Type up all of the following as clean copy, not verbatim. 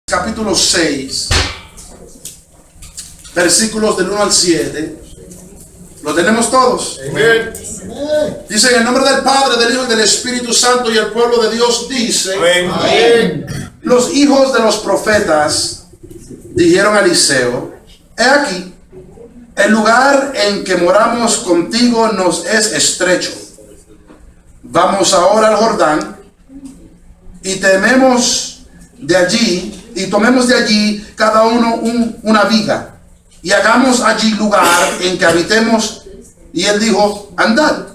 Capítulo 6, versículos del 1 al 7. ¿Lo tenemos todos? Amén. Dice: en el nombre del Padre, del Hijo y del Espíritu Santo, y el pueblo de Dios dice: Amén. los hijos de los profetas dijeron a Eliseo: he aquí, el lugar en que moramos contigo nos es estrecho. Vamos ahora al Jordán y tomemos de allí cada uno una viga, y hagamos allí lugar en que habitemos. Y él dijo: andad.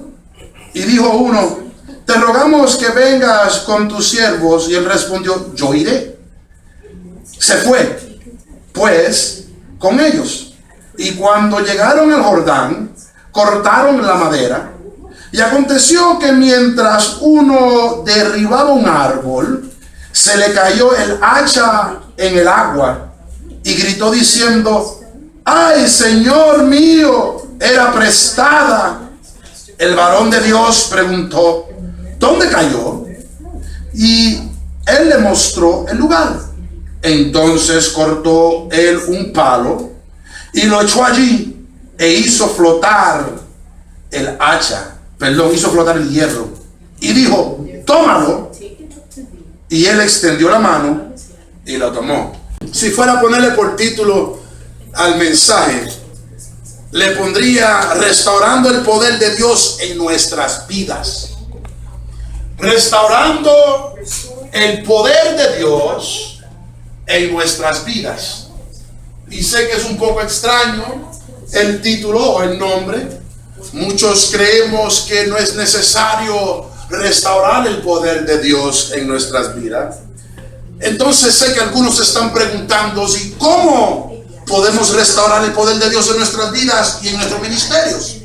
Y dijo uno: te rogamos que vengas con tus siervos. Y él respondió: yo iré. Se fue pues con ellos, y cuando llegaron al Jordán, cortaron la madera. Y aconteció que mientras uno derribaba un árbol, se le cayó el hacha en el agua, y gritó diciendo: ¡ay, Señor mío! Era prestada. El varón de Dios preguntó: ¿dónde cayó? Y él le mostró el lugar. Entonces cortó él un palo y lo echó allí, e hizo flotar el hierro, y dijo: tómalo. Y él extendió la mano y lo tomó. Si fuera a ponerle por título al mensaje, le pondría: restaurando el poder de Dios en nuestras vidas. Restaurando el poder de Dios en nuestras vidas. Y sé que es un poco extraño el título o el nombre. Muchos creemos que no es necesario restaurar el poder de Dios en nuestras vidas. Entonces sé que algunos están preguntando: ¿y cómo podemos restaurar el poder de Dios en nuestras vidas y en nuestros ministerios?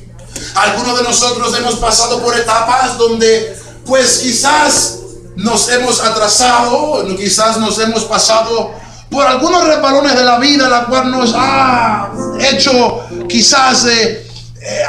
Algunos de nosotros hemos pasado por etapas donde pues quizás nos hemos atrasado, quizás nos hemos pasado por algunos resbalones de la vida, la cual nos ha hecho quizás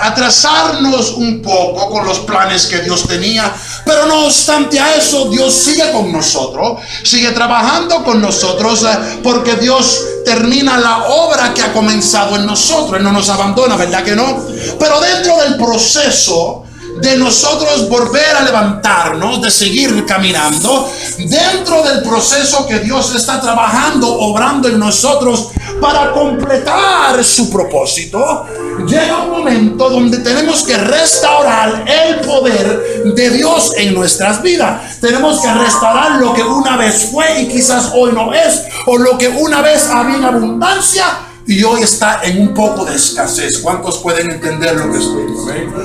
atrasarnos un poco con los planes que Dios tenía. Pero no obstante a eso, Dios sigue con nosotros, sigue trabajando con nosotros, porque Dios termina la obra que ha comenzado en nosotros. Él no nos abandona, ¿verdad que no? Pero dentro del proceso de nosotros volver a levantarnos, de seguir caminando, dentro del proceso que Dios está trabajando, obrando en nosotros para completar su propósito, llega un momento donde tenemos que restaurar el poder de Dios en nuestras vidas. Tenemos que restaurar lo que una vez fue y quizás hoy no es, o lo que una vez había en abundancia y hoy está en un poco de escasez. ¿Cuántos pueden entender lo que estoy diciendo?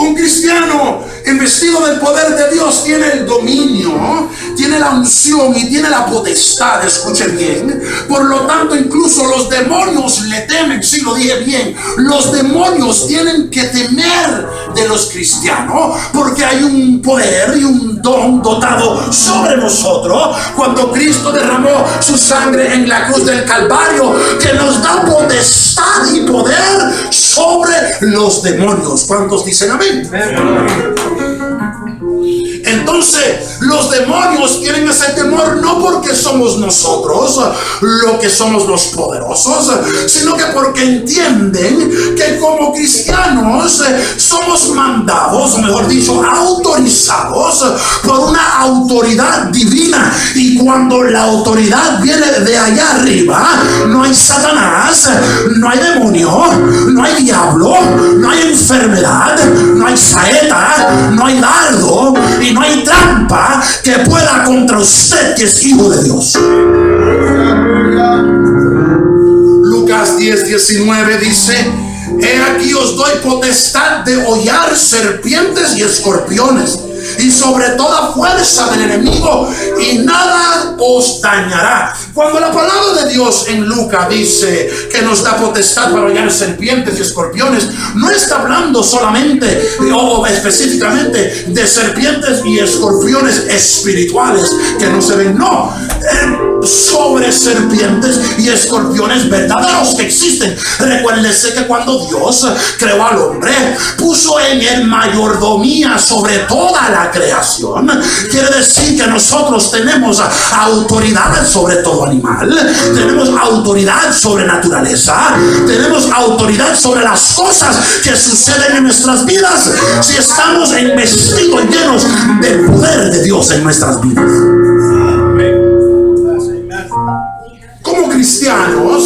Un cristiano investido del poder de Dios tiene el dominio, tiene la unción y tiene la potestad. Escuchen bien. Por lo tanto, incluso los demonios le temen. Sí, lo dije bien. Los demonios tienen que temer de los cristianos, porque hay un poder y un don dotado sobre nosotros cuando Cristo derramó su sangre en la cruz del Calvario, que nos da potestad y poder sobre los demonios. ¿Cuántos dicen amén? Entonces los demonios tienen ese temor no porque somos nosotros lo que somos los poderosos, sino que porque entienden que como cristianos somos mandados, o mejor dicho, autorizados por una autoridad divina. Y cuando la autoridad viene de allá arriba, no hay Satanás, no hay demonio, no hay diablo, no hay enfermedad, no hay saeta, no hay dardo y no hay trampa que pueda contra usted, que es hijo de Dios. Lucas 10:19 dice: he aquí os doy potestad de hollar serpientes y escorpiones, y sobre toda fuerza del enemigo, y nada os dañará. Cuando la palabra de Dios en Lucas dice que nos da potestad para hollar serpientes y escorpiones, no está hablando solamente o específicamente de serpientes y escorpiones espirituales que no se ven. No, sobre serpientes y escorpiones verdaderos que existen. Recuérdese que cuando Dios creó al hombre, puso en él mayordomía sobre toda la creación. Quiere decir que nosotros tenemos autoridad sobre todo animal, tenemos autoridad sobre naturaleza, tenemos autoridad sobre las cosas que suceden en nuestras vidas si estamos investidos, llenos del poder de Dios en nuestras vidas. Como cristianos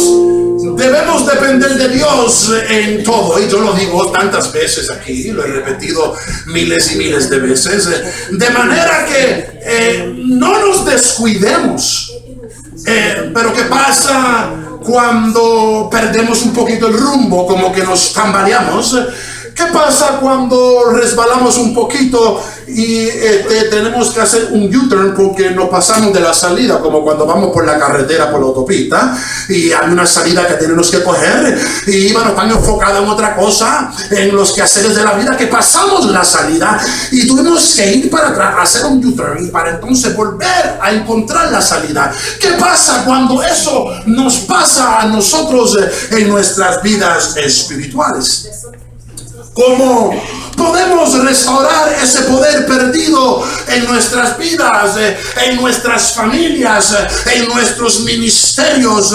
debemos depender de Dios en todo, y yo lo digo tantas veces aquí, lo he repetido miles y miles de veces, de manera que no nos descuidemos. Pero ¿qué pasa cuando perdemos un poquito el rumbo, como que nos tambaleamos? ¿Qué pasa cuando resbalamos un poquito y tenemos que hacer un U-turn porque nos pasamos de la salida, como cuando vamos por la carretera, por la autopista, y hay una salida que tenemos que coger y bueno, están enfocados en otra cosa, en los quehaceres de la vida, que pasamos la salida y tuvimos que ir para atrás, hacer un U-turn para entonces volver a encontrar la salida? ¿Qué pasa cuando eso nos pasa a nosotros en nuestras vidas espirituales? ¿Cómo podemos restaurar ese poder perdido en nuestras vidas, en nuestras familias, en nuestros ministerios,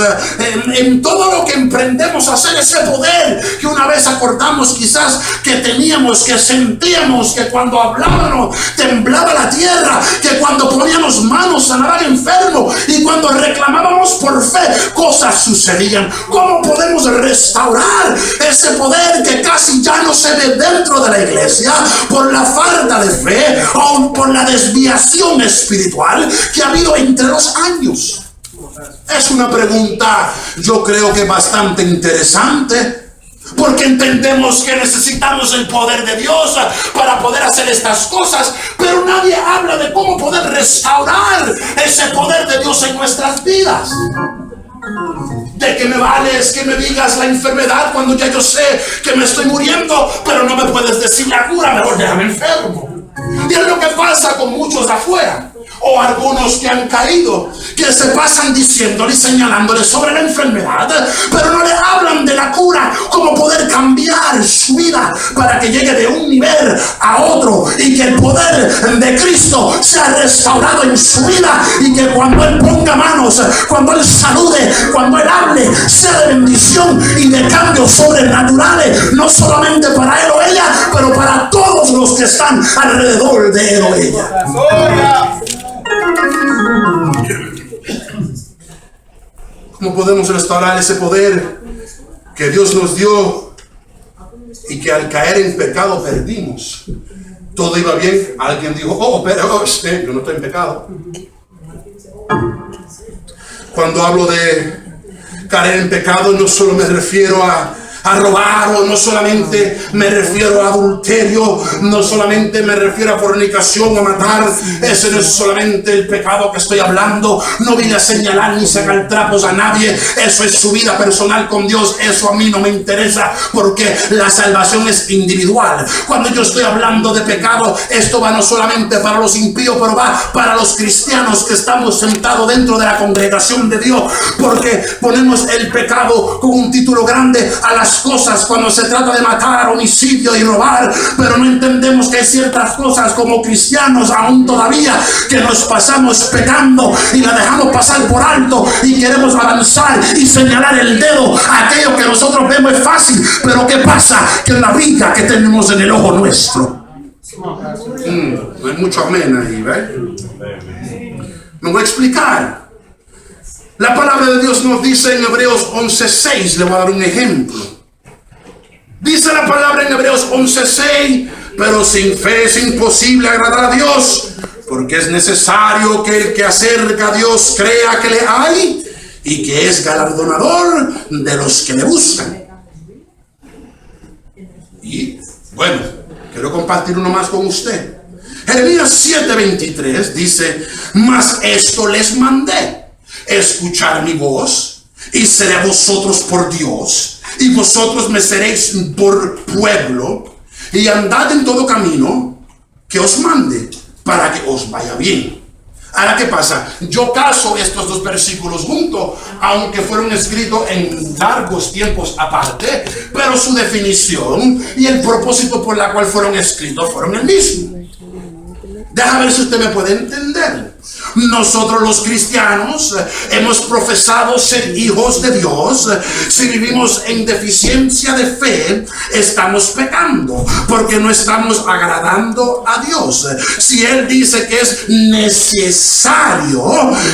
en todo lo que emprendemos a hacer? Ese poder que una vez acordamos quizás que teníamos, que sentíamos, que cuando hablábamos temblaba la tierra, que cuando poníamos manos sanaba al enfermo, y cuando reclamábamos por fe cosas sucedían. ¿Cómo podemos restaurar ese poder que casi ya no se ve dentro de la iglesia por la falta de fe o por la desviación espiritual que ha habido entre los años? Es una pregunta, yo creo que bastante interesante, porque entendemos que necesitamos el poder de Dios para poder hacer estas cosas, pero nadie habla de cómo poder restaurar ese poder de Dios en nuestras vidas. ¿De qué me vales que me digas la enfermedad cuando ya yo sé que me estoy muriendo, pero no me puedes decir la cura? Mejor déjame enfermo. Y es lo que pasa con muchos de afuera, o algunos que han caído, que se pasan diciéndole y señalándole sobre la enfermedad, pero no le hablan de la cura, cómo poder cambiar su vida para que llegue de un nivel a otro y que el poder de Cristo sea restaurado en su vida, y que cuando Él ponga manos, cuando Él salude, cuando Él hable, sea de bendición y de cambios sobrenaturales, no solamente para él o ella, pero para todos los que están alrededor de él o ella. ¿Cómo podemos restaurar ese poder que Dios nos dio y que al caer en pecado perdimos? Todo iba bien, alguien dijo, pero yo no estoy en pecado. Cuando hablo de caer en pecado, no solo me refiero a robar, o no solamente me refiero a adulterio, no solamente me refiero a fornicación o matar. Ese no es solamente el pecado que estoy hablando. No vine a señalar ni sacar trapos a nadie. Eso es su vida personal con Dios. Eso a mí no me interesa, porque la salvación es individual. Cuando yo estoy hablando de pecado, esto va no solamente para los impíos, pero va para los cristianos que estamos sentados dentro de la congregación de Dios, porque ponemos el pecado con un título grande a las cosas cuando se trata de matar, homicidio y robar, pero no entendemos que hay ciertas cosas como cristianos aún todavía que nos pasamos pecando y la dejamos pasar por alto, y queremos avanzar y señalar el dedo a aquello que nosotros vemos es fácil. Pero ¿qué pasa? Que la viga que tenemos en el ojo nuestro, no hay mucho amén ahí, ¿ves? Me voy a explicar. La palabra de Dios nos dice en Hebreos 11:6, le voy a dar un ejemplo. Dice la palabra en Hebreos 11:6, pero sin fe es imposible agradar a Dios, porque es necesario que el que acerca a Dios crea que le hay y que es galardonador de los que le buscan. Y bueno, quiero compartir uno más con usted. Jeremías 7:23 dice, mas esto les mandé, escuchar mi voz, y seré a vosotros por Dios, y vosotros me seréis por pueblo, y andad en todo camino que os mande, para que os vaya bien. Ahora, ¿qué pasa? Yo caso estos dos versículos juntos, aunque fueron escritos en largos tiempos aparte, pero su definición y el propósito por la cual fueron escritos fueron el mismo. Deja ver si usted me puede entender. Nosotros los cristianos hemos profesado ser hijos de Dios. Si vivimos en deficiencia de fe, estamos pecando porque no estamos agradando a Dios. Si Él dice que es necesario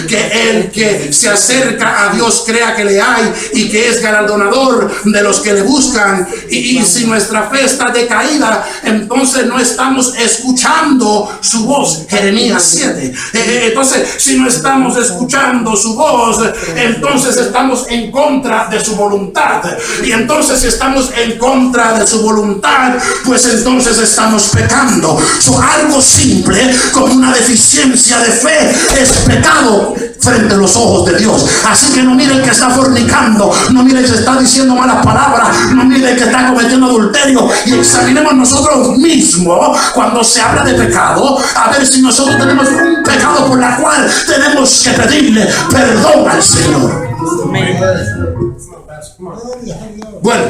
que el que se acerca a Dios crea que le hay y que es galardonador de los que le buscan, y si nuestra fe está decaída, entonces no estamos escuchando su voz. Jeremías 7. Entonces, si no estamos escuchando su voz, entonces estamos en contra de su voluntad. Y entonces, si estamos en contra de su voluntad, pues entonces estamos pecando. Algo simple como una deficiencia de fe es pecado frente a los ojos de Dios. Así que no mire el que está fornicando, no mire el que está diciendo malas palabras, no mire el que está cometiendo adulterio, y examinemos nosotros mismos cuando se habla de pecado, a ver si nosotros tenemos un pecado por la cual tenemos que pedirle perdón al Señor. Bueno,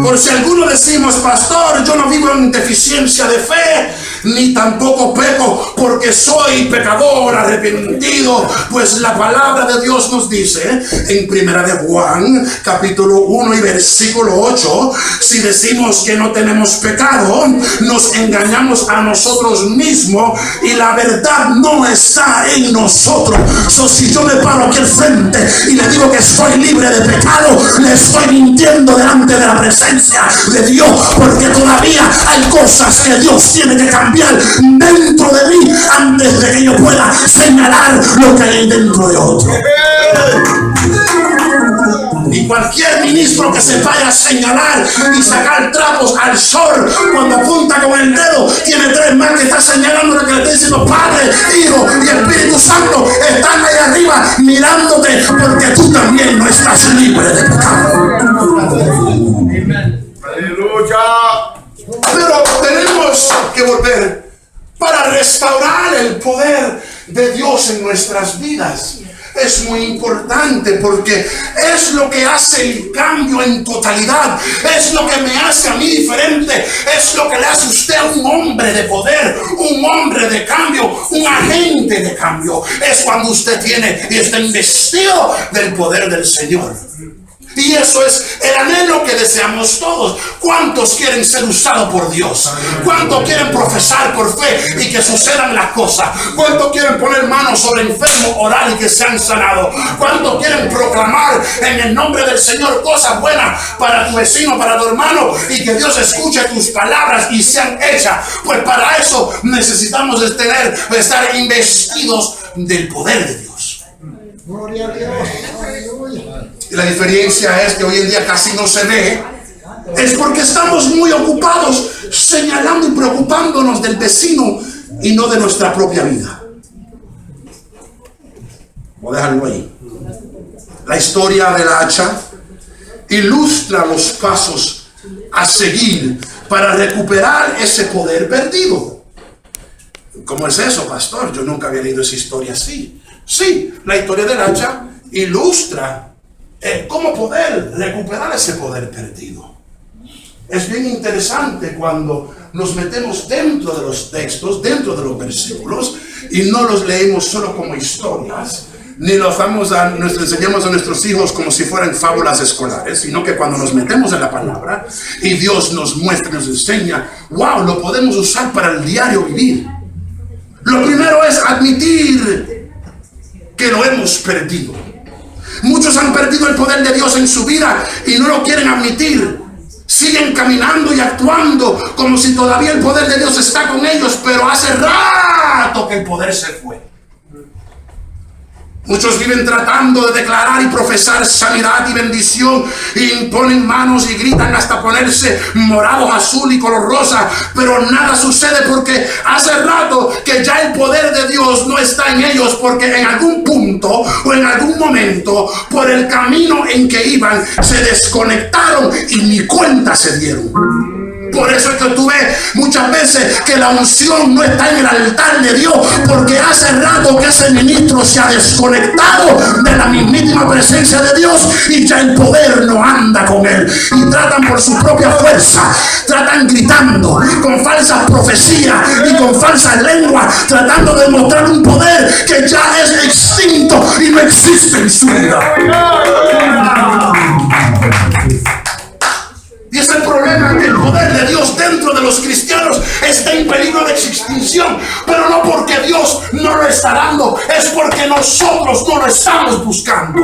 por si alguno decimos, pastor, yo no vivo en deficiencia de fe, ni tampoco peco porque soy pecador arrepentido, pues la palabra de Dios nos dice en Primera de Juan, capítulo 1 y versículo 8, si decimos que no tenemos pecado, nos engañamos a nosotros mismos y la verdad no está en nosotros. Si yo me paro aquí al frente y le digo que estoy libre de pecado, le estoy mintiendo delante de la presencia de Dios, porque todavía hay cosas que Dios tiene que cambiar dentro de mí antes de que yo pueda señalar lo que hay dentro de otro. Y cualquier ministro que se vaya a señalar y sacar trapos al sol cuando apunta con el dedo, tiene tres más que está señalando lo que le está diciendo Padre, Hijo y Espíritu Santo. Están ahí arriba mirándote porque tú también no estás libre de pecado. Aleluya. Pero tenemos que volver para restaurar el poder de Dios en nuestras vidas. Es muy importante porque es lo que hace el cambio en totalidad. Es lo que me hace a mí diferente. Es lo que le hace a usted un hombre de poder, un hombre de cambio, un agente de cambio. Es cuando usted tiene y está investido del poder del Señor. Y eso es el anhelo que deseamos todos. ¿Cuántos quieren ser usados por Dios? ¿Cuántos quieren profesar por fe y que sucedan las cosas? ¿Cuántos quieren poner manos sobre enfermos, orar y que sean sanados? ¿Cuántos quieren proclamar en el nombre del Señor cosas buenas para tu vecino, para tu hermano, y que Dios escuche tus palabras y sean hechas? Pues para eso necesitamos estar investidos del poder de Dios. Gloria a Dios. Aleluya. Y la diferencia es que hoy en día casi no se ve. Es porque estamos muy ocupados señalando y preocupándonos del vecino y no de nuestra propia vida. Voy a dejarlo ahí. La historia del hacha ilustra los pasos a seguir para recuperar ese poder perdido. ¿Cómo es eso, pastor? Yo nunca había leído esa historia así. Sí, la historia del hacha ilustra cómo poder recuperar ese poder perdido. Es bien interesante cuando nos metemos dentro de los textos, dentro de los versículos, y no los leemos solo como historias, ni los enseñamos a nuestros hijos como si fueran fábulas escolares, sino que cuando nos metemos en la palabra y Dios nos muestra, nos enseña, wow, lo podemos usar para el diario vivir. Lo primero es admitir que lo hemos perdido. Muchos han perdido el poder de Dios en su vida y no lo quieren admitir. Siguen caminando y actuando como si todavía el poder de Dios está con ellos, pero hace rato que el poder se fue. Muchos viven tratando de declarar y profesar sanidad y bendición, y ponen manos y gritan hasta ponerse morados, azul y color rosa, pero nada sucede porque hace rato que ya el poder de Dios no está en ellos, porque en algún punto o en algún momento por el camino en que iban se desconectaron y ni cuenta se dieron. Por eso es que tú ves muchas veces que la unción no está en el altar de Dios, porque hace rato que ese ministro se ha desconectado de la mismísima presencia de Dios y ya el poder no anda con él. Y tratan por su propia fuerza, tratan gritando con falsas profecías y con falsas lenguas, tratando de mostrar un poder que ya es extinto y no existe en su vida. Y es el problema, que el poder de Dios dentro de los cristianos está en peligro de extinción, pero no porque Dios no lo está dando, es porque nosotros no lo estamos buscando.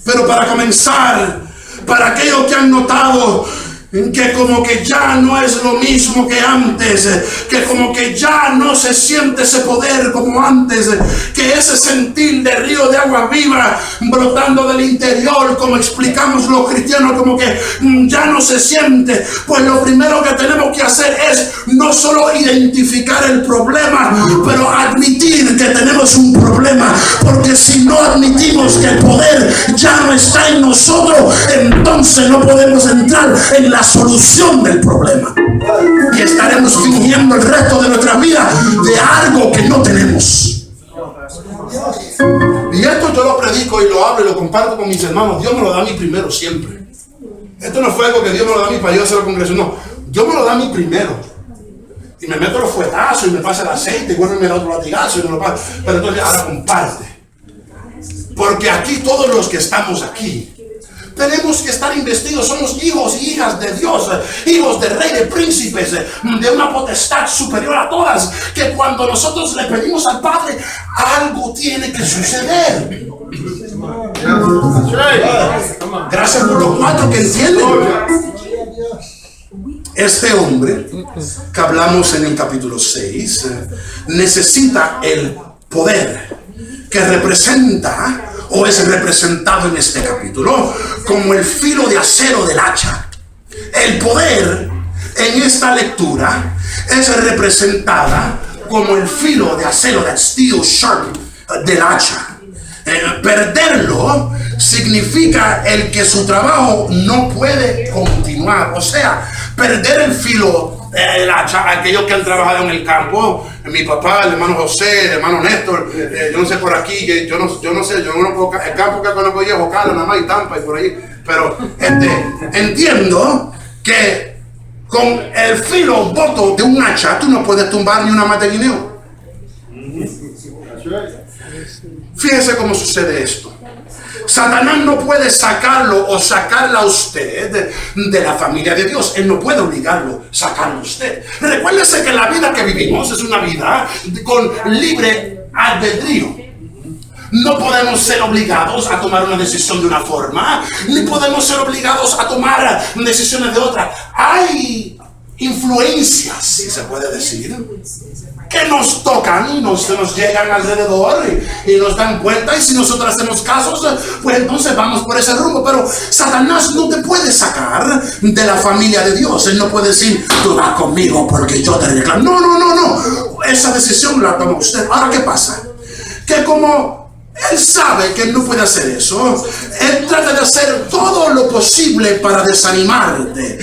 Pero para comenzar, para aquellos que han notado que como que ya no es lo mismo que antes, que como que ya no se siente ese poder como antes, que ese sentir de río de agua viva brotando del interior, como explicamos los cristianos, como que ya no se siente, pues lo primero que tenemos que hacer es no solo identificar el problema, pero admitir que tenemos un problema, porque si no admitimos que el poder ya no está en nosotros, entonces no podemos entrar en la solución del problema y estaremos fingiendo el resto de nuestra vida de algo que no tenemos. Y esto yo lo predico y lo hablo y lo comparto con mis hermanos. Dios me lo da a mí primero siempre. Esto no fue algo que Dios me lo da a mí para yo hacer la congregación, no, Dios me lo da a mí primero y me meto los fuetazos y me pasa el aceite y vuelve y me da otro latigazo y me lo pasa, pero entonces ahora comparte, porque aquí todos los que estamos aquí tenemos que estar investidos. Somos hijos y hijas de Dios, hijos de rey, de príncipes, de una potestad superior a todas, que cuando nosotros le pedimos al Padre, algo tiene que suceder. Gracias por los cuatro que entienden. Este hombre que hablamos en el capítulo 6 necesita el poder que representa o es representado en este capítulo como el filo de acero del hacha. El poder en esta lectura es representada como el filo de acero, that steel sharp, del hacha. Perderlo significa el que su trabajo no puede continuar. O sea, perder el filo, el hacha, aquellos que han trabajado en el campo, mi papá, el hermano José, el hermano Néstor, yo no sé por aquí, yo no sé, yo no puedo, el campo que conozco yo es Ocala, nada más, y Tampa y por ahí, pero entiendo que con el filo boto de un hacha tú no puedes tumbar ni una mata de guineo. Fíjese cómo sucede esto. Satanás no puede sacarlo o sacarla a usted de la familia de Dios. Él no puede obligarlo a sacarlo a usted. Recuérdese que la vida que vivimos es una vida con libre albedrío. No podemos ser obligados a tomar una decisión de una forma, ni podemos ser obligados a tomar decisiones de otra. Hay influencias, si se puede decir, que nos tocan y nos llegan alrededor y nos dan cuenta, y si nosotros hacemos casos, pues entonces vamos por ese rumbo. Pero Satanás no te puede sacar de la familia de Dios. Él no puede decir, tú vas conmigo porque yo te reclamo. No. Esa decisión la toma usted. Ahora, ¿qué pasa? Que como él sabe que él no puede hacer eso, él trata de hacer todo lo posible para desanimarte.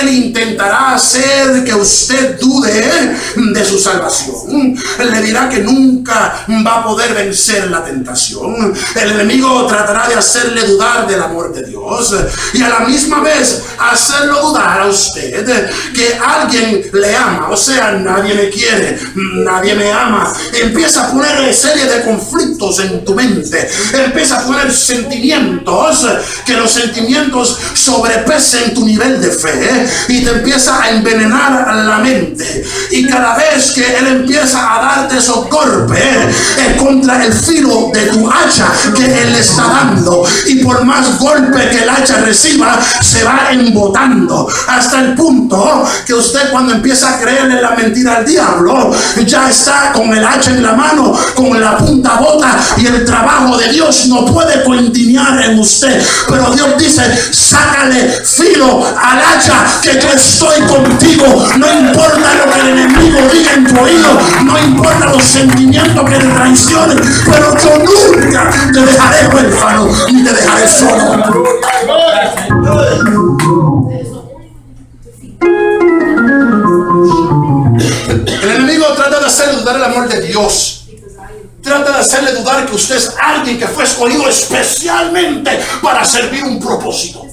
Él intentará hacer que usted dude de su salvación. Le dirá que nunca va a poder vencer la tentación. El enemigo tratará de hacerle dudar del amor de Dios y a la misma vez hacerlo dudar a usted que alguien le ama. O sea, nadie me quiere, nadie me ama. Empieza a poner serie de conflictos en tu mente. Empieza a poner sentimientos, que los sentimientos sobrepesen tu nivel de fe y te empieza a envenenar la mente. Y cada vez que él empieza a darte esos golpes contra el filo de tu hacha que él le está dando, y por más golpe que el hacha reciba, se va embotando hasta el punto que usted, cuando empieza a creerle la mentira al diablo, ya está con el hacha en la mano, con la punta bota, y el trabajo de Dios no puede continuar en usted. Pero Dios dice, sácale filo al hacha, que yo estoy contigo. No importa lo que el enemigo diga en tu oído, no importa los sentimientos que te traicionen, pero yo nunca te dejaré huérfano ni te dejaré solo. El enemigo trata de hacerle dudar el amor de Dios. Trata de hacerle dudar que usted es alguien que fue escogido especialmente para servir un propósito.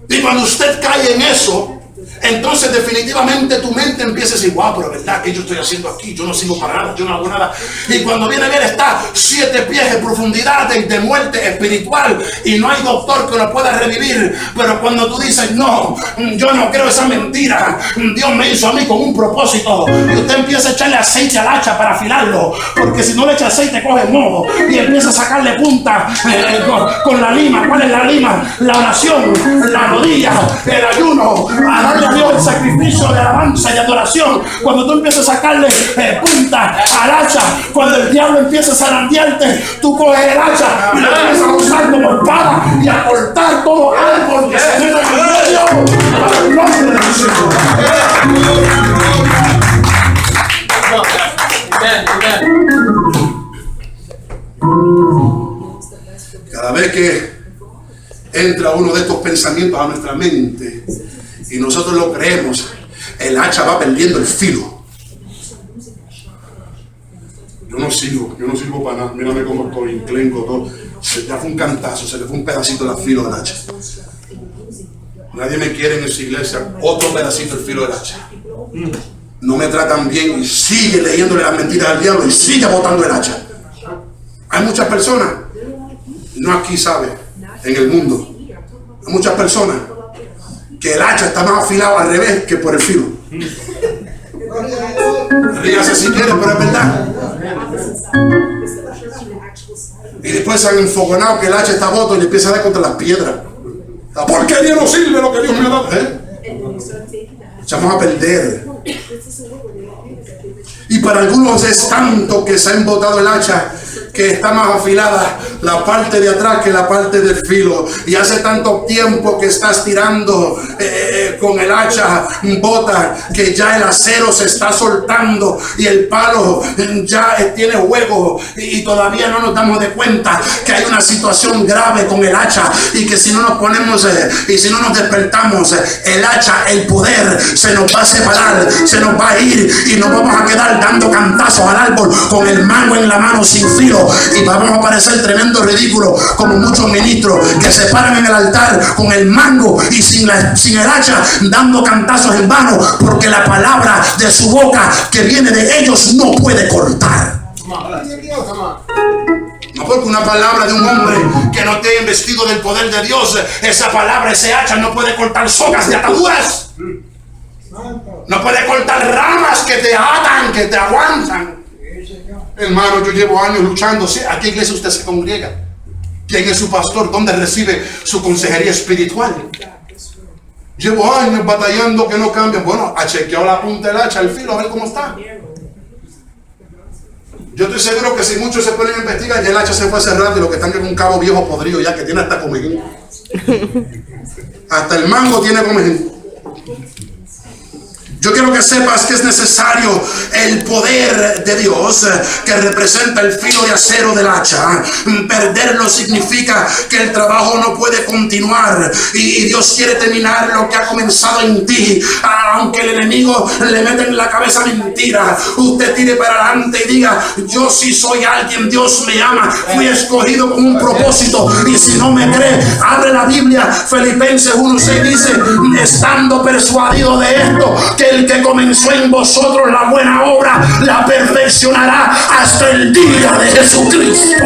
Y cuando usted cae en eso, entonces definitivamente tu mente empieza a decir, wow, pero es verdad que yo estoy haciendo aquí, yo no sirvo para nada, yo no hago nada. Y cuando viene a ver, está 7 pies de profundidad de muerte espiritual y no hay doctor que lo pueda revivir. Pero cuando tú dices, no, yo no creo esa mentira, Dios me hizo a mí con un propósito, y usted empieza a echarle aceite al hacha para afilarlo, porque si no le echa aceite coge moho y empieza a sacarle punta con la lima. ¿Cuál es la lima? La oración, la rodilla, el ayuno, a darle a Dios el sacrificio de alabanza y adoración. Cuando tú empiezas a sacarle punta al hacha, cuando el diablo empieza a zarandearte, tú coges el hacha y lo empiezas a usar como espada y a cortar todo árbol que se meta en el medio para el nombre de Jesús. Cada vez que entra uno de estos pensamientos a nuestra mente y nosotros lo creemos, el hacha va perdiendo el filo. Yo no sirvo para nada. Mírame cómo estoy, enclenco todo. Ya fue un cantazo, se le fue un pedacito del filo del hacha. Nadie me quiere en esa iglesia. Otro pedacito del filo del hacha. No me tratan bien y sigue leyéndole las mentiras al diablo y sigue botando el hacha. Hay muchas personas, no aquí sabe, en el mundo, hay muchas personas que el hacha está más afilado al revés que por el filo. Ríase si quiere, pero es verdad. Y después se han enfogonado que el hacha está boto y le empieza a dar contra las piedras. La porquería no sirve lo que Dios me ha dado. Echamos a perder. Y para algunos es tanto que se ha embotado el hacha que está más afilada la parte de atrás que la parte del filo, y hace tanto tiempo que estás tirando con el hacha bota que ya el acero se está soltando y el palo ya tiene hueco, y todavía no nos damos de cuenta que hay una situación grave con el hacha, y que si no nos ponemos y si no nos despertamos, el hacha, el poder se nos va a separar, se nos va a ir y nos vamos a quedar dando cantazos al árbol con el mango en la mano sin filo, y vamos a parecer tremendo ridículo como muchos ministros que se paran en el altar con el mango y sin el hacha, dando cantazos en vano, porque la palabra de su boca que viene de ellos no puede cortar. No, porque una palabra de un hombre que no esté investido del poder de Dios, esa palabra, ese hacha no puede cortar sogas de ataduras, no puede cortar ramas que te atan, que te aguantan. Hermano, yo llevo años luchando. ¿A qué iglesia usted se congrega? ¿Quién es su pastor? ¿Dónde recibe su consejería espiritual? Llevo años batallando que no cambian. Bueno, ha chequeado la punta del hacha, el filo, a ver cómo está. Yo estoy seguro que si muchos se ponen a investigar, ya el hacha se fue cerrando y lo que están es un cabo viejo podrido ya que tiene hasta comején. Hasta el mango tiene comején. Yo quiero que sepas que es necesario el poder de Dios que representa el filo de acero del hacha. Perderlo significa que el trabajo no puede continuar y Dios quiere terminar lo que ha comenzado en ti. Aunque el enemigo le mete en la cabeza mentira, usted tire para adelante y diga: yo sí soy alguien, Dios me ama, fui escogido con un propósito. Y si no me cree, abre la Biblia. Filipenses 1:6 dice: estando persuadido de esto, que el que comenzó en vosotros la buena obra la perfeccionará hasta el día de Jesucristo.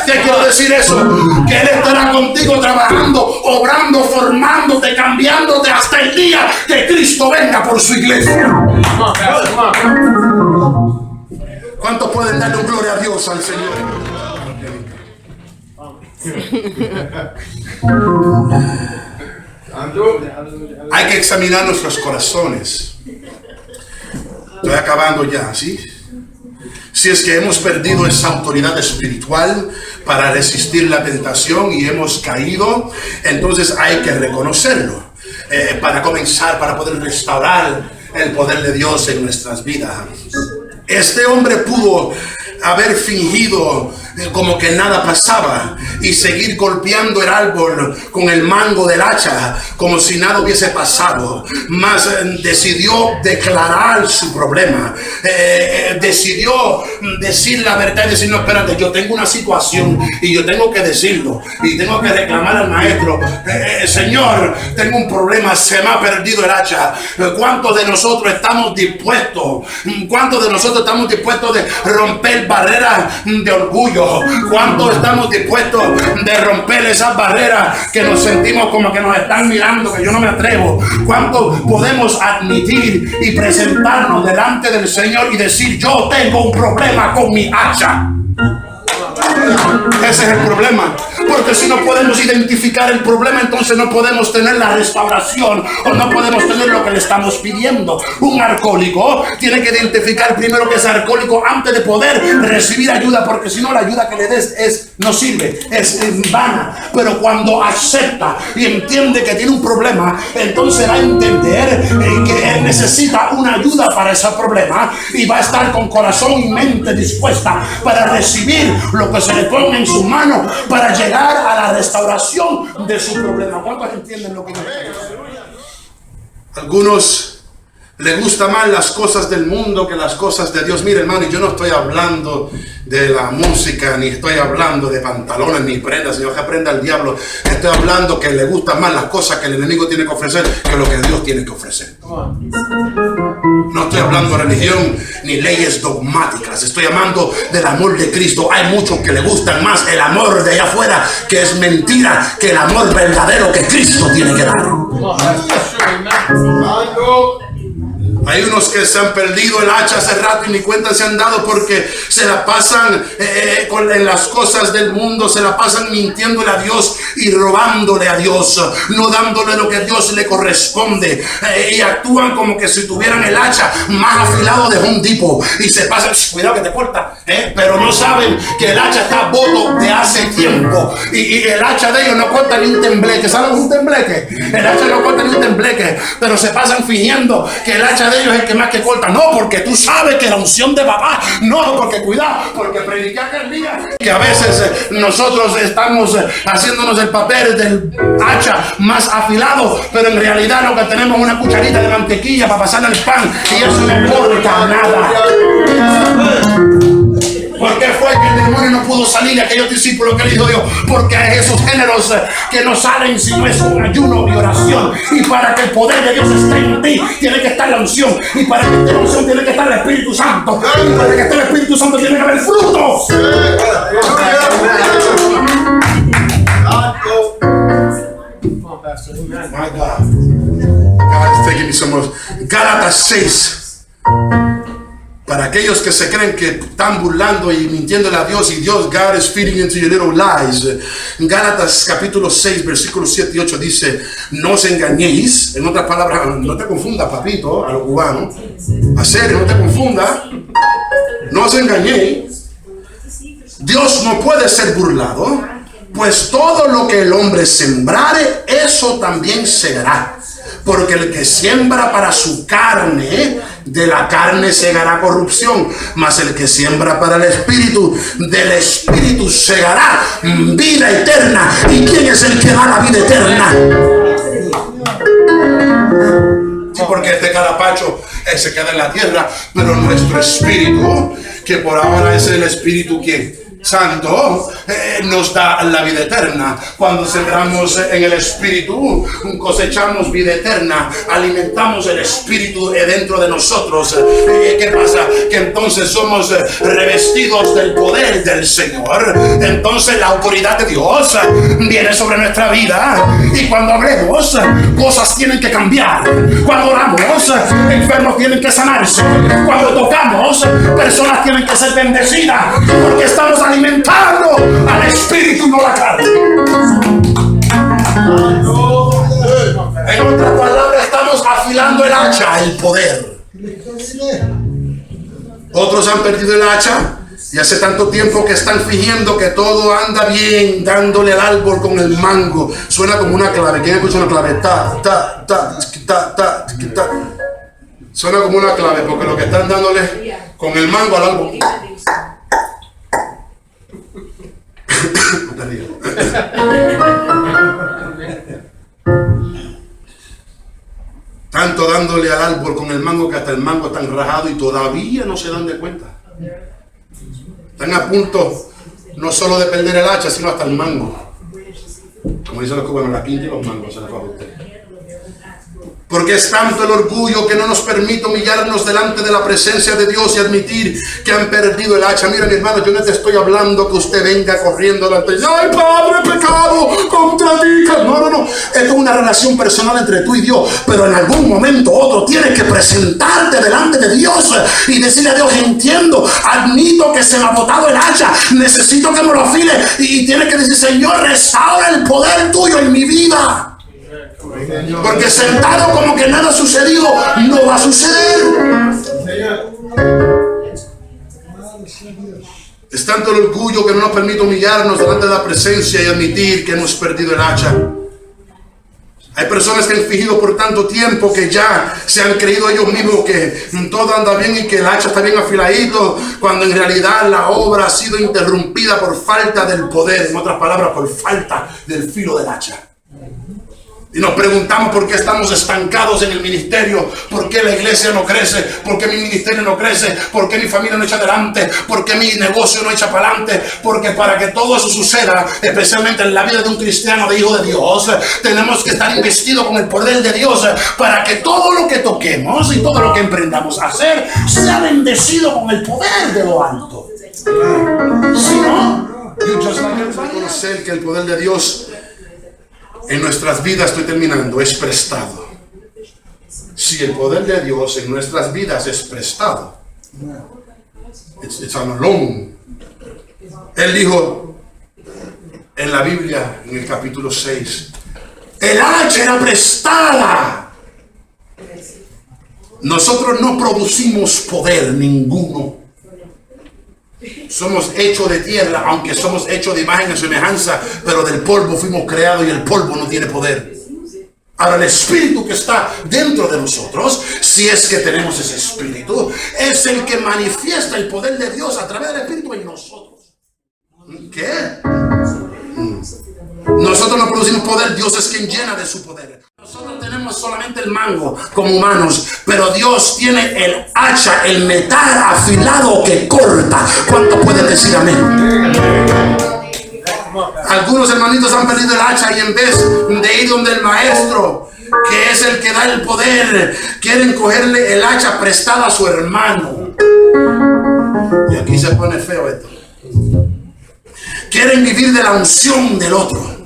¿Qué quiero decir eso? Que Él estará contigo trabajando, obrando, formándote, cambiándote hasta el día que Cristo venga por su iglesia. ¿Cuántos pueden darle gloria a Dios, al Señor? Hay que examinar nuestros corazones. Estoy acabando ya, ¿sí? Si es que hemos perdido esa autoridad espiritual para resistir la tentación y hemos caído, entonces hay que reconocerlo para comenzar, para poder restaurar el poder de Dios en nuestras vidas. Este hombre pudo haber fingido como que nada pasaba y seguir golpeando el árbol con el mango del hacha como si nada hubiese pasado. Mas decidió declarar su problema, decidió decir la verdad y decir: no, espérate, yo tengo una situación y yo tengo que decirlo y tengo que reclamar al maestro. Señor, tengo un problema, se me ha perdido el hacha. ¿Cuántos de nosotros estamos dispuestos? ¿Cuántos de nosotros estamos dispuestos de romper barreras de orgullo? ¿Cuántos estamos dispuestos de romper esas barreras que nos sentimos como que nos están mirando, que yo no me atrevo? ¿Cuántos podemos admitir y presentarnos delante del Señor y decir: yo tengo un problema con mi hacha? Ese es el problema, porque si no podemos identificar el problema, entonces no podemos tener la restauración o no podemos tener lo que le estamos pidiendo. Un alcohólico tiene que identificar primero que es alcohólico antes de poder recibir ayuda, porque si no, la ayuda que le des no sirve, es vana. Pero cuando acepta y entiende que tiene un problema, entonces va a entender que él necesita una ayuda para ese problema y va a estar con corazón y mente dispuesta para recibir lo que se le ponga en su mano para llegar a la restauración de su problema. ¿Cuántos entienden lo que yo digo? Algunos les gustan más las cosas del mundo que las cosas de Dios. Mire, hermano, y yo no estoy hablando de la música, ni estoy hablando de pantalones ni prendas, sino que aprenda el diablo. Estoy hablando que le gustan más las cosas que el enemigo tiene que ofrecer que lo que Dios tiene que ofrecer. No estoy hablando de religión ni leyes dogmáticas. Estoy hablando del amor de Cristo. Hay muchos que le gustan más el amor de allá afuera, que es mentira, que el amor verdadero que Cristo tiene que dar. Hay unos que se han perdido el hacha hace rato y ni cuenta se han dado, porque se la pasan en las cosas del mundo, se la pasan mintiéndole a Dios y robándole a Dios, no dándole lo que a Dios le corresponde, y actúan como que si tuvieran el hacha más afilado de Home Depot y se pasan, cuidado que te corta, pero no saben que el hacha está boto de hace tiempo, y el hacha de ellos no corta ni un tembleque. ¿Saben un tembleque? El hacha no corta ni un tembleque, pero se pasan fingiendo que el hacha de ellos es el que más que corta. No, porque tú sabes que la unción de papá. No, porque cuidado, porque prediqué aquel día que a veces nosotros estamos haciéndonos el papel del hacha más afilado, pero en realidad lo que tenemos es una cucharita de mantequilla para pasarle el pan, y eso no corta nada. ¿Por qué fue que el demonio no pudo salir de aquellos discípulos que le dijo Dios? Porque hay esos géneros que no salen si no es un ayuno y oración. Y para que el poder de Dios esté en ti, tiene que estar la unción. Y para que esté la unción, tiene que estar el Espíritu Santo. Y para que esté el Espíritu Santo, tiene que haber fruto. My God. God is taking me somewhere. Gálatas 6. Para aquellos que se creen que están burlando y mintiéndole a Dios, y Dios, God is feeding into your little lies. Gálatas capítulo 6, versículos 7 y 8 dice: no os engañéis. En otras palabras, no te confundas, papito, a los cubanos. A serio, no te confundas. No os engañéis. Dios no puede ser burlado, pues todo lo que el hombre sembrare, eso también segará. Porque el que siembra para su carne, de la carne segará corrupción, mas el que siembra para el espíritu, del espíritu segará vida eterna. ¿Y quién es el que da la vida eterna? Sí, porque este carapacho se queda en la tierra, pero nuestro espíritu, que por ahora es el espíritu que Santo, nos da la vida eterna. Cuando sembramos en el Espíritu, cosechamos vida eterna, alimentamos el Espíritu dentro de nosotros. ¿Qué pasa? Que entonces somos revestidos del poder del Señor. Entonces la autoridad de Dios viene sobre nuestra vida, y cuando hablemos, cosas tienen que cambiar. Cuando oramos, enfermos tienen que sanarse. Cuando tocamos, personas tienen que ser bendecidas, porque estamos alimentando al espíritu, no la carne. En otras palabras, estamos afilando el hacha, el poder. Otros han perdido el hacha y hace tanto tiempo que están fingiendo que todo anda bien, dándole al árbol con el mango. Suena como una clave. ¿Quién escucha una clave? Ta, ta, ta, ta, ta, ta. Suena como una clave, porque lo que están dándole con el mango al árbol. Tanto dándole al árbol con el mango que hasta el mango está rajado y todavía no se dan de cuenta. Están a punto no solo de perder el hacha, sino hasta el mango. Como dicen los cubanos, la quinta y los mangos se la coge usted. Porque es tanto el orgullo que no nos permite humillarnos delante de la presencia de Dios y admitir que han perdido el hacha. Mira, mi hermano, yo no te estoy hablando que usted venga corriendo delante de Dios. ¡Ay, Padre, pecado contra ti! No. Esto es una relación personal entre tú y Dios. Pero en algún momento otro tienes que presentarte delante de Dios y decirle a Dios: entiendo, admito que se me ha botado el hacha, necesito que me lo afile. Y tienes que decir: Señor, restaura el poder tuyo en mi vida. Porque sentado como que nada ha sucedido, no va a suceder. Es tanto el orgullo que no nos permite humillarnos delante de la presencia y admitir que hemos perdido el hacha. Hay personas que han fingido por tanto tiempo que ya se han creído ellos mismos que todo anda bien y que el hacha está bien afiladito, cuando en realidad la obra ha sido interrumpida por falta del poder, en otras palabras, por falta del filo del hacha. Y nos preguntamos por qué estamos estancados en el ministerio, por qué la iglesia no crece, por qué mi ministerio no crece, por qué mi familia no echa adelante, por qué mi negocio no echa para adelante. Porque para que todo eso suceda, especialmente en la vida de un cristiano, de hijo de Dios, tenemos que estar investidos con el poder de Dios para que todo lo que toquemos y todo lo que emprendamos a hacer sea bendecido con el poder de lo alto. Si no, reconocer que el poder de Dios en nuestras vidas, estoy terminando, es prestado. Si el poder de Dios en nuestras vidas es prestado, it's on loan. Él dijo en la Biblia, en el capítulo 6, el hacha era prestada. Nosotros no producimos poder ninguno. Somos hechos de tierra, aunque somos hechos de imagen y semejanza, pero del polvo fuimos creados y el polvo no tiene poder. Ahora, el espíritu que está dentro de nosotros, si es que tenemos ese espíritu, es el que manifiesta el poder de Dios a través del espíritu en nosotros. ¿Qué? Nosotros no producimos poder, Dios es quien llena de su poder. Nosotros tenemos solamente el mango como humanos, pero Dios tiene el hacha, el metal afilado que corta. ¿Cuánto pueden decir amén? Algunos hermanitos han perdido el hacha y en vez de ir donde el maestro, que es el que da el poder, quieren cogerle el hacha prestada a su hermano. Y aquí se pone feo esto. Quieren vivir de la unción del otro.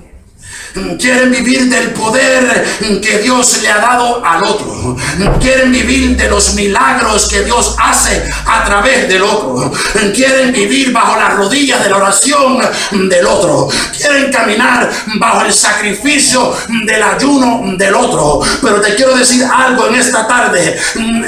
Quieren vivir del poder que Dios le ha dado al otro. Quieren vivir de los milagros que Dios hace a través del otro. Quieren vivir bajo las rodillas de la oración del otro. Quieren caminar bajo el sacrificio del ayuno del otro. Pero te quiero decir algo en esta tarde.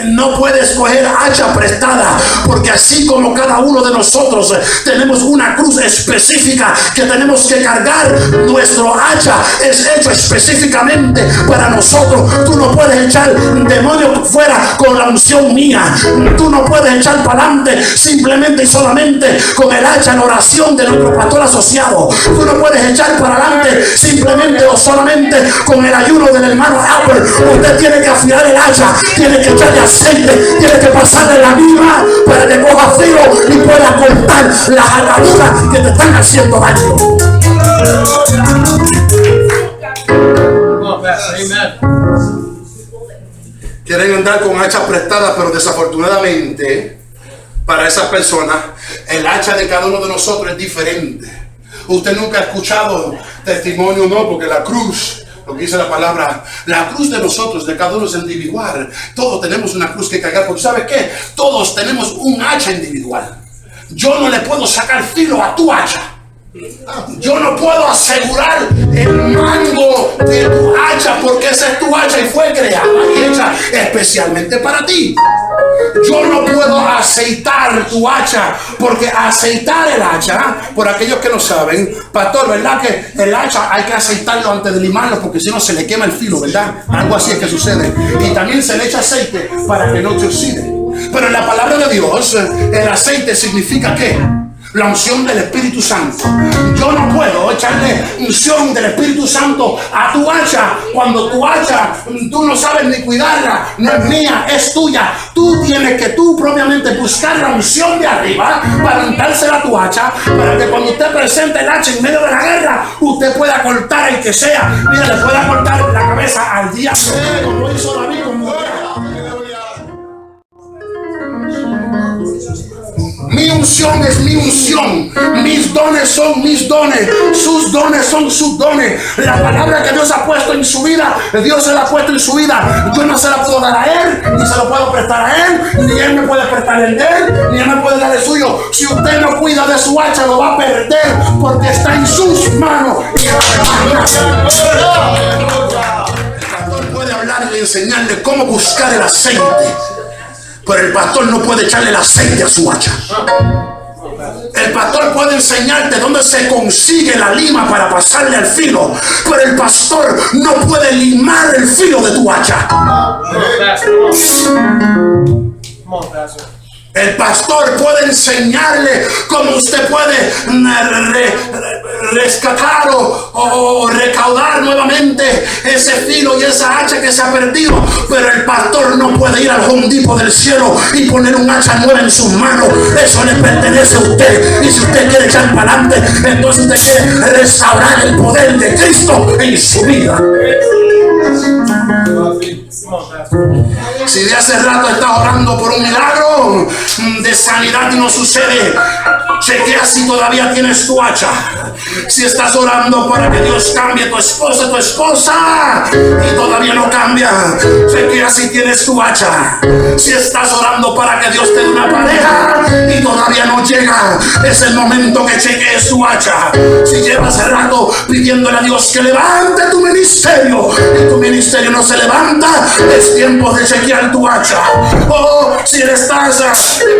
No puedes coger hacha prestada, porque así como cada uno de nosotros tenemos una cruz específica que tenemos que cargar, nuestro hacha es hecho específicamente para nosotros. Tú no puedes echar demonios fuera con la unción mía. Tú no puedes echar para adelante simplemente y solamente con el hacha en oración de nuestro pastor asociado. Tú no puedes echar para adelante simplemente o solamente con el ayuno del hermano Albert. Usted tiene que afilar el hacha, tiene que echarle aceite, tiene que pasarle la misma para que coja filo y pueda cortar las ataduras que te están haciendo daño. Quieren andar con hachas prestadas, pero desafortunadamente para esas personas el hacha de cada uno de nosotros es diferente. Usted nunca ha escuchado testimonio, no, porque la cruz, lo que dice la palabra, la cruz de nosotros, de cada uno es individual. Todos tenemos una cruz que cargar, porque ¿sabe qué? Todos tenemos un hacha individual. Yo no le puedo sacar filo a tu hacha. Yo no puedo asegurar el mango de tu hacha, porque esa es tu hacha y fue creada y hecha especialmente para ti. Yo no puedo aceitar tu hacha, porque aceitar el hacha, por aquellos que no saben, pastor, ¿verdad que el hacha hay que aceitarlo antes de limarlo, porque si no se le quema el filo, ¿verdad? Algo así es que sucede. Y también se le echa aceite para que no se oxide. Pero en la palabra de Dios, el aceite significa ¿qué? La unción del Espíritu Santo. Yo no puedo echarle unción del Espíritu Santo a tu hacha cuando tu hacha tú no sabes ni cuidarla. No es mía, es tuya. Tú tienes que propiamente buscar la unción de arriba para untársela a tu hacha, para que cuando usted presente el hacha en medio de la guerra, usted pueda cortar el que sea. Mira, le pueda cortar la cabeza al diablo, como hizo David con Goliat. Mi unción es mi unción. Mis dones son mis dones. Sus dones son sus dones. La palabra que Dios ha puesto en su vida, Dios se la ha puesto en su vida. Yo no se la puedo dar a él, ni se lo puedo prestar a él, ni él me puede prestar el de él, ni él me puede dar el suyo. Si usted no cuida de su hacha, lo va a perder, porque está en sus manos. Y el pastor puede hablar y enseñarle cómo buscar el aceite, pero el pastor no puede echarle el aceite a su hacha. El pastor puede enseñarte dónde se consigue la lima para pasarle al filo, pero el pastor no puede limar el filo de tu hacha. El pastor puede enseñarle cómo usted puede rescatar o recaudar nuevamente ese filo y esa hacha que se ha perdido, pero el pastor no puede ir al Home Depot del cielo y poner un hacha nueva en sus manos. Eso le pertenece a usted, y si usted quiere echar para adelante, entonces usted quiere restaurar el poder de Cristo en su vida. Si de hace rato estás orando por un milagro de sanidad y no sucede, chequea si todavía tienes tu hacha. Si estás orando para que Dios cambie tu esposa y todavía no cambia, chequea si tienes tu hacha. Si estás orando para que Dios te dé una pareja y todavía no llega, es el momento que chequees tu hacha. Si llevas rato pidiéndole a Dios que levante tu ministerio y tu ministerio no se levanta, es tiempo de chequear tu hacha. O si le estás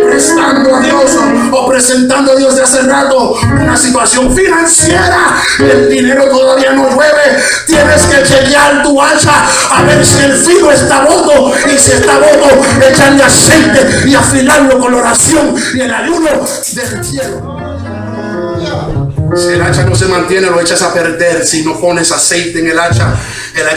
prestando a Dios o presentando a Dios de hace rato una situación financiera, el dinero todavía no llueve, tienes que chequear tu hacha a ver si el filo está roto, y si está roto, echarle aceite y afilarlo con la oración y el ayuno del cielo. Si el hacha no se mantiene, lo echas a perder. Si no pones aceite en el hacha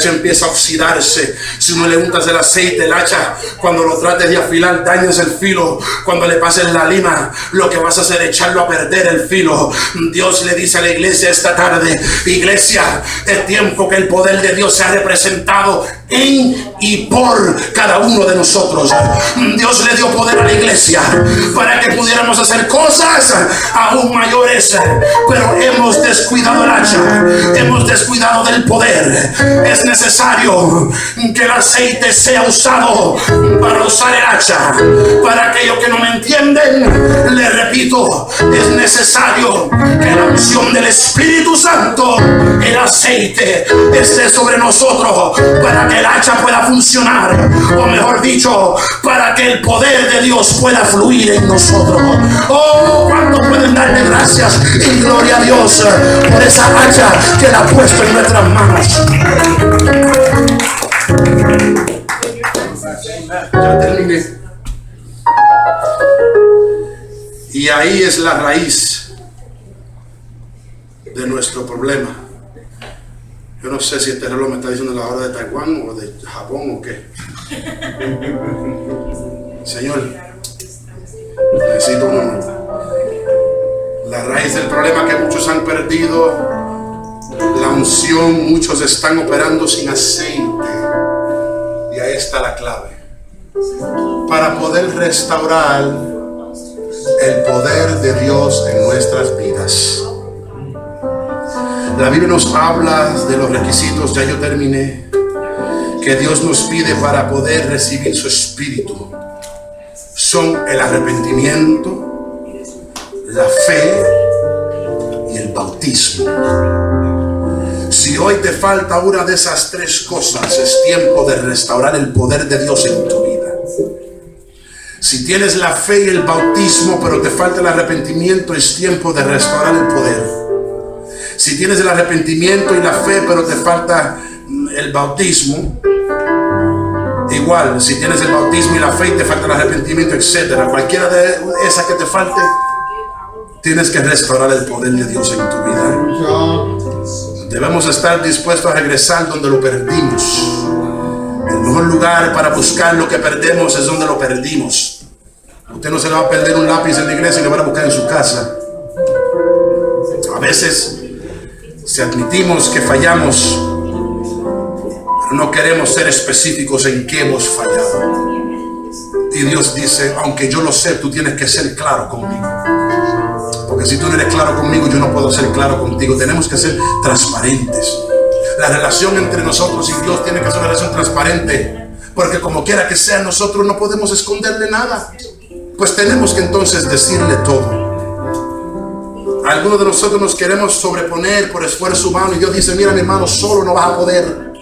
empieza a oxidarse. Si no le untas el aceite, el hacha, cuando lo trates de afilar, dañas el filo. Cuando le pases la lima, lo que vas a hacer es echarlo a perder el filo. Dios le dice a la iglesia esta tarde: iglesia, es tiempo que el poder de Dios sea representado en y por cada uno de nosotros. Dios le dio poder a la iglesia para que pudiéramos hacer cosas aún mayores, pero hemos descuidado el hacha, hemos descuidado del poder. Es necesario que el aceite sea usado para usar el hacha. Para aquellos que no me entienden, les repito, es necesario que la unción del Espíritu Santo, el aceite, esté sobre nosotros para que el hacha pueda funcionar, o mejor dicho, para que el poder de Dios pueda fluir en nosotros. Oh, cuánto pueden darle gracias y gloria a Dios por esa hacha que Él ha puesto en nuestras manos. Ya terminé. Y ahí es la raíz de nuestro problema. Yo no sé si este reloj me está diciendo la hora de Taiwán o de Japón o qué. Señor, necesito un momento. La raíz del problema que muchos han perdido la unción, muchos están operando sin aceite. Y ahí está la clave. Para poder restaurar el poder de Dios en nuestras vidas. La Biblia nos habla de los requisitos, ya yo terminé, que Dios nos pide para poder recibir su Espíritu. Son el arrepentimiento, la fe y el bautismo. Si hoy te falta una de esas tres cosas, es tiempo de restaurar el poder de Dios en tu vida. Si tienes la fe y el bautismo, pero te falta el arrepentimiento, es tiempo de restaurar el poder. Si tienes el arrepentimiento y la fe, pero te falta el bautismo, igual, si tienes el bautismo y la fe y te falta el arrepentimiento, etcétera, cualquiera de esas que te falte, Tienes que restaurar el poder de Dios en tu vida. Debemos estar dispuestos a regresar donde lo perdimos. El mejor lugar para buscar lo que perdemos es donde lo perdimos. Usted no se le va a perder un lápiz en la iglesia y lo va a buscar en su casa. A veces, si admitimos que fallamos, pero no queremos ser específicos en qué hemos fallado. Y Dios dice, aunque yo lo sé, tú tienes que ser claro conmigo. Porque si tú no eres claro conmigo, yo no puedo ser claro contigo. Tenemos que ser transparentes. La relación entre nosotros y Dios tiene que ser una relación transparente. Porque como quiera que sea, nosotros no podemos esconderle nada. Pues tenemos que entonces decirle todo. Algunos de nosotros nos queremos sobreponer por esfuerzo humano. Y Dios dice, mira mi hermano, solo no vas a poder.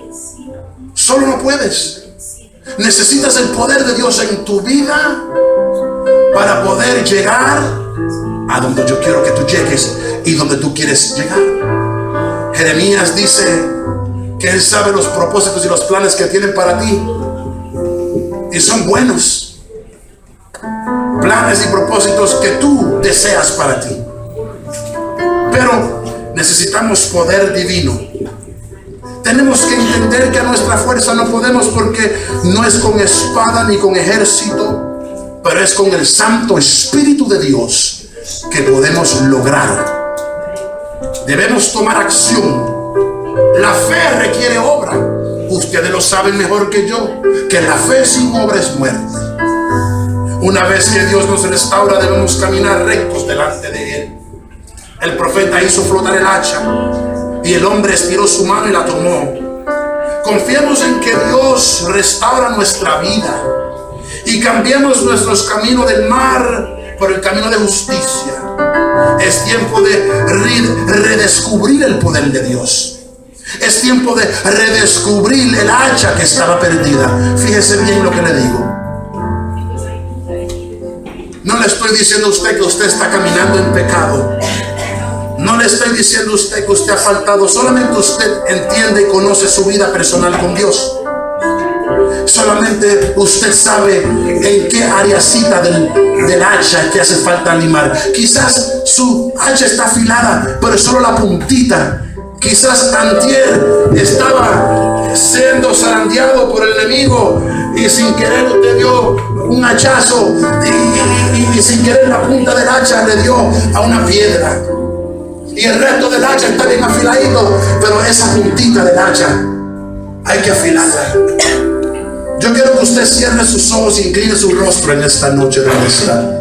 Solo no puedes. Necesitas el poder de Dios en tu vida para poder llegar a donde yo quiero que tú llegues y donde tú quieres llegar. Jeremías dice que Él sabe los propósitos y los planes que tienen para ti, y son buenos planes y propósitos que tú deseas para ti. Pero necesitamos poder divino. Tenemos que entender que a nuestra fuerza no podemos, porque no es con espada ni con ejército, pero es con el Santo Espíritu de Dios que podemos lograr. Debemos tomar acción. La fe requiere obra. Ustedes lo saben mejor que yo, que la fe sin obra es muerte. Una vez que Dios nos restaura, debemos caminar rectos delante de Él. El profeta hizo flotar el hacha y el hombre estiró su mano y la tomó. Confiemos en que Dios restaura nuestra vida y cambiemos nuestros caminos del mar por el camino de justicia. Es tiempo de redescubrir el poder de Dios. Es tiempo de redescubrir el hacha que estaba perdida. Fíjese bien lo que le digo. No le estoy diciendo a usted que usted está caminando en pecado. No le estoy diciendo a usted que usted ha faltado. Solamente usted entiende y conoce su vida personal con Dios. Solamente usted sabe en qué áreacita del hacha que hace falta limar. Quizás su hacha está afilada, pero solo la puntita. Quizás antier estaba siendo zarandeado por el enemigo y sin querer usted dio un hachazo y sin querer la punta del hacha le dio a una piedra. Y el resto del hacha está bien afiladito, pero esa puntita del hacha hay que afilarla. Yo quiero que usted cierre sus ojos e incline su rostro en esta noche donde está.